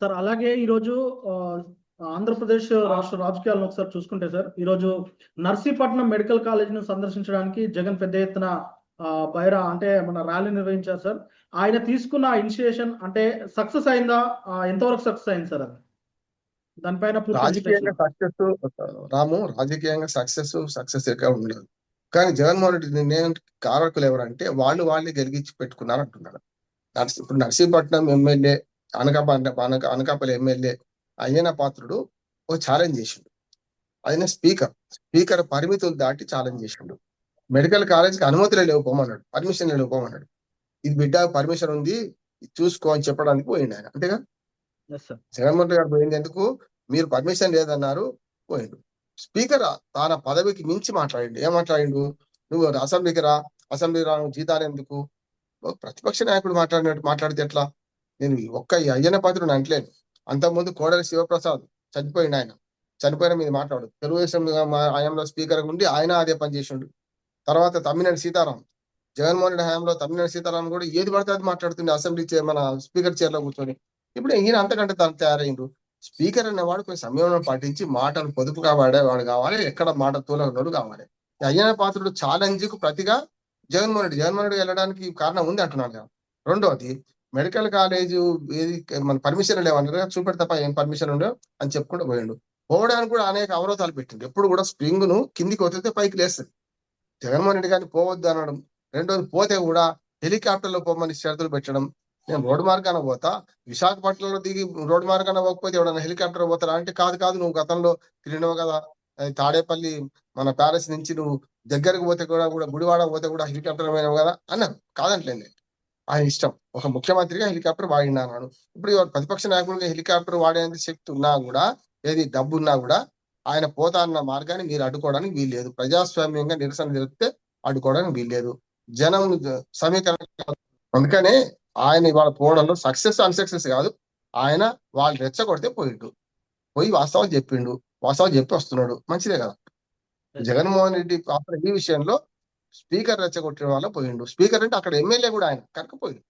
Sir అలాగే ఈరోజు ఆంధ్రప్రదేశ్ రాష్ట్ర రాజకీయాలను ఒకసారి చూసుకుంటే సార్, ఈరోజు నర్సీపట్నం మెడికల్ కాలేజీని సందర్శించడానికి జగన్ పెద్ద ఎత్తున బైరా అంటే మన ర్యాలీ నిర్వహించారు సార్. ఆయన తీసుకున్న ఇనిషియేషన్ అంటే సక్సెస్ అయిందా? ఎంతవరకు సక్సెస్ అయింది సార్ అది? దానిపైన రాజకీయంగా సక్సెస్ రాము, రాజకీయంగా సక్సెస్ ఎక్కడ ఉండదు. కానీ జగన్మోహన్ రెడ్డి నిర్ణయం కారకులు ఎవరంటే వాళ్ళే గెలిగించి పెట్టుకున్నారు అంటున్నాడు. ఇప్పుడు నర్సీపట్నం ఎమ్మెల్యే అనకాపల్లి ఎమ్మెల్యే అయ్యన పాత్రుడు ఒక ఛాలెంజ్ చేసిండు. ఆయన స్పీకర్ పరిమితులు దాటి ఛాలెంజ్ చేసిండు. మెడికల్ కాలేజ్కి అనుమతులే లేవు పోమన్నాడు, పర్మిషన్ లేవు పోమన్నాడు. ఇది బిడ్డ పర్మిషన్ ఉంది చూసుకో అని చెప్పడానికి పోయిండు ఆయన. అంతేగా జగన్మోహన్ రెడ్డి గారు పోయింది ఎందుకు? మీరు పర్మిషన్ లేదన్నారు, పోయిండు. స్పీకర్ తన పదవికి మించి మాట్లాడిండు. ఏం మాట్లాడిండు? నువ్వు అసెంబ్లీకి రా, అసెంబ్లీ రా, నువ్వు జీతాలు ఎందుకు? ప్రతిపక్ష నాయకుడు మాట్లాడినట్టు మాట్లాడితే ఎట్లా? నేను ఒక్క అయ్యన పాత్రుడు అంటలేను. అంతకుముందు కోడలి శివప్రసాద్ చనిపోయిండు. ఆయన చనిపోయిన మీద మాట్లాడు. తెలుగుదేశం హయాంలో స్పీకర్ ఉండి ఆయన అదే పని చేసిండు. తర్వాత తమ్మినేని సీతారాం, జగన్మోహన్ రెడ్డి హయాంలో తమ్మినేని సీతారాం కూడా ఏది పడితే అది మాట్లాడుతుండే అసెంబ్లీ మన స్పీకర్ చైర్ లో కూర్చొని. ఇప్పుడు ఈయన అంతకంటే తయారైండు. స్పీకర్ అనేవాడు కొంచెం సంయమనం పాటించి మాటలు పొదుపుగా వాడేవాడు కావాలి, ఎక్కడ మాట తూలనోడు కావాలి. అయ్యన పాత్రుడు ఛాలెంజ్ కు ప్రతిగా జగన్మోహన్ రెడ్డి వెళ్ళడానికి కారణం ఉంది అంటున్నాడు కదా. రెండోది, మెడికల్ కాలేజ్ ఏది మన పర్మిషన్ లేవన్నారు, చూపెడతా ఏం పర్మిషన్ ఉండవు అని చెప్పుకుంటూ పోయిండు. పోవడానికి కూడా అనేక అవరోధాలు పెట్టిండు. ఎప్పుడు కూడా స్ప్రింగ్ ను కిందికి వదిలితే పైకి లేస్తుంది. జగన్మోహన్ రెడ్డి గారిని పోవద్దు అనడం. రెండోది, పోతే కూడా హెలికాప్టర్ లో పోమని షరతులు పెట్టడం. నేను రోడ్డు మార్గాన పోతా, విశాఖపట్నంలో దిగి రోడ్డు మార్గాన పోకపోతే ఎవడన్నా హెలికాప్టర్ పోతారా అంటే, కాదు నువ్వు గతంలో తిరిగినావు కదా, తాడేపల్లి మన ప్యాలెస్ నుంచి నువ్వు దగ్గరకు పోతే కూడా గుడివాడ పోతే కూడా హెలికాప్టర్ పోయినావు కదా అన్నారు. కాదంటలేదు, ఆయన ఇష్టం. ఒక ముఖ్యమంత్రిగా హెలికాప్టర్ వాడినా అన్నాడు. ఇప్పుడు ప్రతిపక్ష నాయకుడిగా హెలికాప్టర్ వాడేంత శక్తి ఉన్నా కూడా, ఏది డబ్బు ఉన్నా కూడా, ఆయన పోతా అన్న మార్గాన్ని మీరు అడ్డుకోవడానికి వీల్లేదు. ప్రజాస్వామ్యంగా నిరసన జరిగితే అడ్డుకోవడానికి వీల్లేదు. జనం సమీకరణ. అందుకనే ఆయన ఇవాళ పోవడంలో సక్సెస్ అన్సక్సెస్ కాదు. ఆయన వాళ్ళు రెచ్చగొడితే పోయి వాస్తవాలు చెప్పి వస్తున్నాడు. మంచిదే కదా. జగన్మోహన్ రెడ్డి పాత్ర ఈ విషయంలో స్పీకర్ రెచ్చగొట్టిన వల్ల పోయిండు. స్పీకర్ అంటే అక్కడ ఎమ్మెల్యే కూడా ఆయన కనుక పోయిండు.